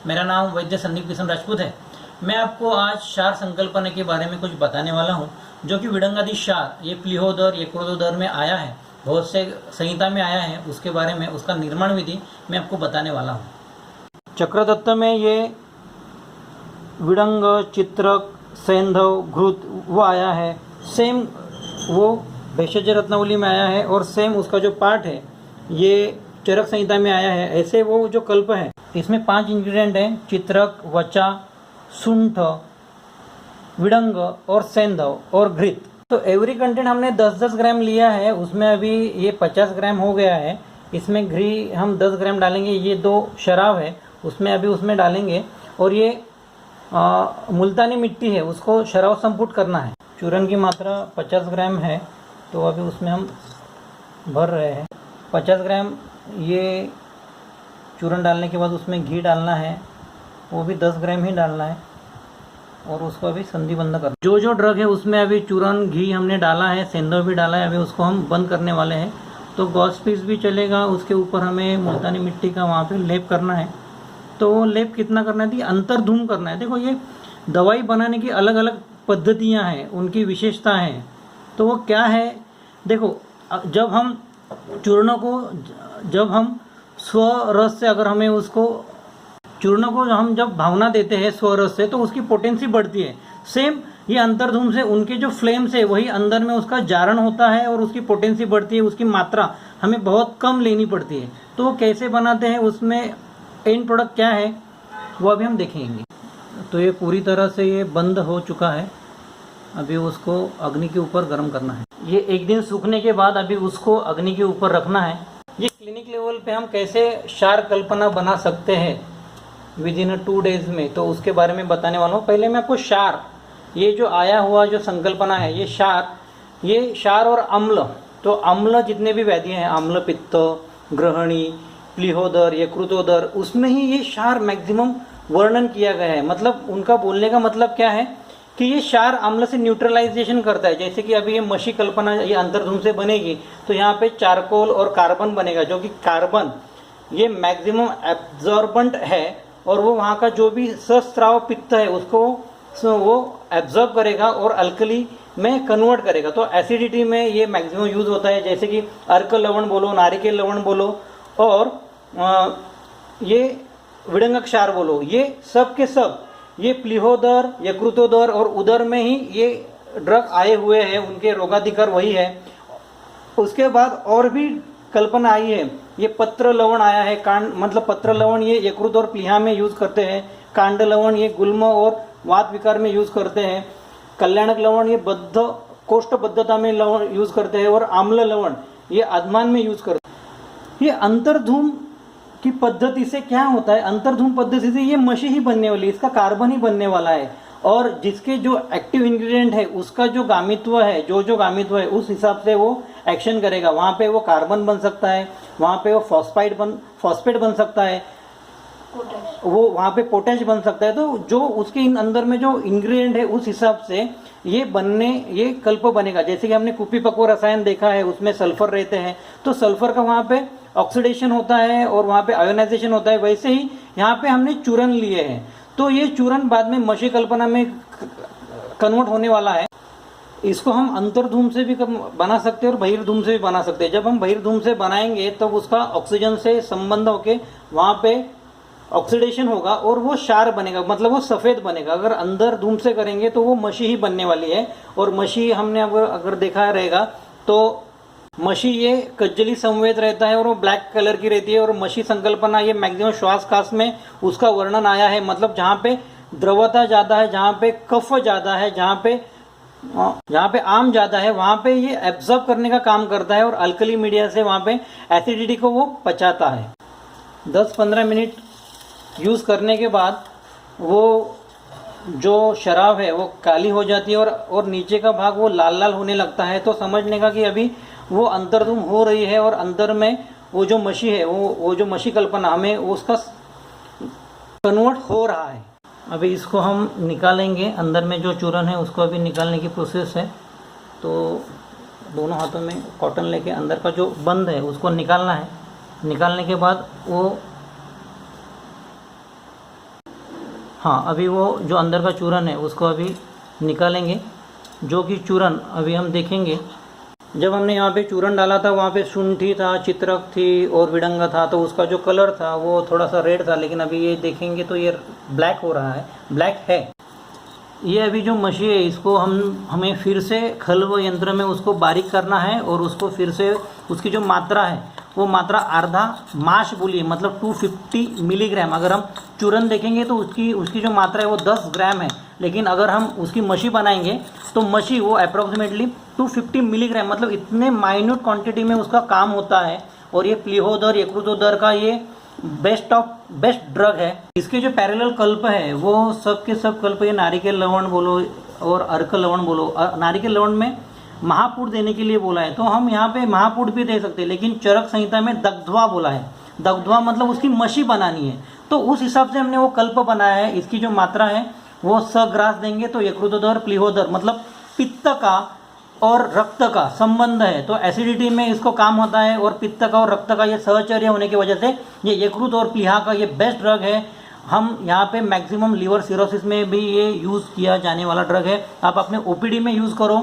मेरा नाम वैद्य संदीप किशन राजपूत है। मैं आपको आज क्षार संकल्पना के बारे में कुछ बताने वाला हूँ, जो कि विडंगादि क्षार ये प्लीहोदर यकृतोदर में आया है, बहुत से संहिता में आया है। उसके बारे में उसका निर्माण विधि मैं आपको बताने वाला हूँ। चक्रदत्त में ये विडंग, चित्रक, सैंधव, घृत वो आया है। सेम वो भेषज रत्नावली में आया है और सेम उसका जो पाठ है ये चरक संहिता में आया है। ऐसे वो जो कल्प है इसमें 5 इंग्रेडिएंट हैं: चित्रक, वचा, सुंठ, विडंग और सैंधव और घृत। तो एवरी कंटेंट हमने 10-10 ग्राम लिया है। उसमें अभी ये 50 ग्राम हो गया है। इसमें घी हम 10 ग्राम डालेंगे। ये 2 शराब है उसमें अभी उसमें डालेंगे। और ये मुल्तानी मिट्टी है, उसको शराब संपुट करना है। चूरन की मात्रा 50 ग्राम है, तो अभी उसमें हम भर रहे हैं 50 ग्राम। ये चूरन डालने के बाद उसमें घी डालना है, वो भी 10 ग्राम ही डालना है और उसको अभी संधि बंद करना। जो जो ड्रग है उसमें अभी चूरन, घी हमने डाला है, सेंधव भी डाला है। अभी उसको हम बंद करने वाले हैं। तो गॉस पीस भी चलेगा, उसके ऊपर हमें मुल्तानी मिट्टी का वहाँ पे लेप करना है। तो लेप कितना करना है, अंतर्धूम करना है। देखो, ये दवाई बनाने की अलग अलग पद्धतियाँ हैं, उनकी विशेषता हैं। तो वो क्या है, देखो, जब हम चूर्णों को, जब हम स्वरस से, अगर हमें उसको चूर्णों को हम जब भावना देते हैं स्वरस से, तो उसकी पोटेंसी बढ़ती है। सेम ये अंतर्धूम से उनके जो फ्लेम्स है वही अंदर में उसका जारण होता है और उसकी पोटेंसी बढ़ती है। उसकी मात्रा हमें बहुत कम लेनी पड़ती है। तो वो कैसे बनाते हैं, उसमें एंड प्रोडक्ट क्या है वो अभी हम देखेंगे। तो ये पूरी तरह से ये बंद हो चुका है। अभी उसको अग्नि के ऊपर गर्म करना है। ये एक दिन सूखने के बाद अभी उसको अग्नि के ऊपर रखना है। ये क्लिनिक लेवल पे हम कैसे क्षार कल्पना बना सकते हैं विद इन 2 डेज में, तो उसके बारे में बताने वाला हूँ। पहले मैं आपको क्षार, ये जो आया हुआ जो संकल्पना है, ये क्षार और अम्ल, तो अम्ल जितने भी व्याधियाँ हैं, अम्ल, पित्त, ग्रहणी, प्लीहोदर, यकृतोदर, उसमें ही ये क्षार मैक्सिमम वर्णन किया गया है। मतलब उनका बोलने का मतलब क्या है कि ये क्षार अम्ल से न्यूट्रलाइजेशन करता है। जैसे कि अभी ये मशी कल्पना ये अंतर्धूम से बनेगी, तो यहाँ पे चारकोल और कार्बन बनेगा, जो कि कार्बन ये मैक्सिमम एब्जॉर्बेंट है और वो वहाँ का जो भी सस्त्राव पित्त है उसको वो एब्जॉर्ब करेगा और अल्कली में कन्वर्ट करेगा। तो एसिडिटी में ये मैक्सिमम यूज होता है। जैसे कि अर्क लवण बोलो, नारिकेल लवण बोलो और ये विडंग क्षार बोलो, ये सब के सब ये प्लीहोदर, यकृतोदर और उदर में ही ये ड्रग आए हुए हैं। उनके रोगाधिकार वही है। उसके बाद और भी कल्पना आई है। ये पत्र लवण आया है, कांड मतलब पत्र लवण ये यकृत और प्लीहा में यूज करते हैं। कांड लवण ये गुल्म और वात विकार में यूज करते हैं। कल्याणक लवण ये बद्ध कोष्ठबद्धता में लवण यूज करते हैं और आम्ल लवण ये आदमान में यूज करते हैं। ये अंतर्धूम की पद्धति से क्या होता है, अंतर्धूम पद्धति से ये मशी ही बनने वाली है, इसका कार्बन ही बनने वाला है। और जिसके जो एक्टिव इंग्रेडिएंट है उसका जो गामित्व है, जो गामित्व है उस हिसाब से वो एक्शन करेगा। वहाँ पे वो कार्बन बन सकता है, वहाँ पे वो फॉस्फेट बन सकता है, वो वहाँ पे पोटेश बन सकता है। तो जो उसके अंदर में जो इंग्रेडिएंट है उस हिसाब से ये कल्प बनेगा। जैसे कि हमने कुप्पी-पक्व रसायन देखा है, उसमें सल्फर रहते हैं, तो सल्फर का वहाँ पे ऑक्सीडेशन होता है और वहाँ पे आयोनाइजेशन होता है। वैसे ही यहाँ पे हमने चूरन लिए हैं, तो ये चूरन बाद में मशी कल्पना में कन्वर्ट होने वाला है। इसको हम अंतर्धूम से भी बना सकते हैं और बहिर्धूम से भी बना सकते हैं। जब हम बहिर्धूम से बनाएंगे तब तो उसका ऑक्सीजन से संबंध होके वहाँ पे ऑक्सीडेशन होगा और वो क्षार बनेगा, मतलब वो सफ़ेद बनेगा। अगर अंदर धूम से करेंगे तो वो मशी ही बनने वाली है। और मशी हमने अगर देखा रहेगा तो मशी ये कज्जली संवेद रहता है और वो ब्लैक कलर की रहती है। और मशी संकल्पना ये मैक्सिमम श्वास काश में उसका वर्णन आया है। मतलब जहाँ पे द्रवता ज़्यादा है, जहाँ पे कफ ज़्यादा है, जहाँ पे आम ज़्यादा है, वहाँ पे ये एब्जॉर्ब करने का काम करता है और अल्कली मीडिया से वहाँ पे एसिडिटी को वो पचाता है। 10-15 मिनट यूज़ करने के बाद वो जो शराब है वो काली हो जाती है और नीचे का भाग वो लाल लाल होने लगता है। तो समझने का कि अभी वो अंतर्धूम हो रही है और अंदर में वो जो मशी है, वो जो मशी कल्पना हमें उसका कन्वर्ट हो रहा है। अभी इसको हम निकालेंगे। अंदर में जो चूरन है उसको अभी निकालने की प्रोसेस है। तो दोनों हाथों में कॉटन लेके अंदर का जो बंद है उसको निकालना है। निकालने के बाद वो हाँ, अभी वो जो अंदर का चूरन है उसको अभी निकालेंगे, जो कि चूरन अभी हम देखेंगे। जब हमने यहाँ पे चूरन डाला था वहाँ पे शुंठी था, चित्रक थी और विडंगा था, तो उसका जो कलर था वो थोड़ा सा रेड था, लेकिन अभी ये देखेंगे तो ये ब्लैक हो रहा है, ब्लैक है। ये अभी जो मशी है इसको हमें फिर से खल्व यंत्र में उसको बारीक करना है और उसको फिर से उसकी जो मात्रा है वो मात्रा आधा माश बोलिए, मतलब 250 मिलीग्राम। अगर हम चूरन देखेंगे तो उसकी जो मात्रा है वो 10 ग्राम है, लेकिन अगर हम उसकी मशी बनाएंगे तो मशी वो अप्रॉक्सीमेटली 250 मिलीग्राम, मतलब इतने माइन्यूट क्वांटिटी में उसका काम होता है। और ये प्लीहोदर यकृतोदर का ये बेस्ट ड्रग है। इसके जो पैरेलल कल्प है वो सब के सब कल्प, ये नारिकेल लवण बोलो और अर्क लवण बोलो। नारिकेल लवण में महापुर देने के लिए बोला है, तो हम यहाँ पे महापुर भी दे सकते हैं, लेकिन चरक संहिता में दग्ध्वा बोला है। दग्ध्वा मतलब उसकी मशी बनानी है, तो उस हिसाब से हमने वो कल्प बनाया है। इसकी जो मात्रा है वो 100 ग्रास देंगे तो यकृतोदर प्लीहोदर मतलब पित्त का और रक्त का संबंध है, तो एसिडिटी में इसको काम होता है। और पित्त का और रक्त का ये सहचर्य होने की वजह से ये यकृत और प्लीहा का ये बेस्ट ड्रग है। हम यहाँ पे मैक्सिमम लीवर सिरोसिस में भी ये यूज़ किया जाने वाला ड्रग है। आप अपने ओपीडी में यूज़ करो,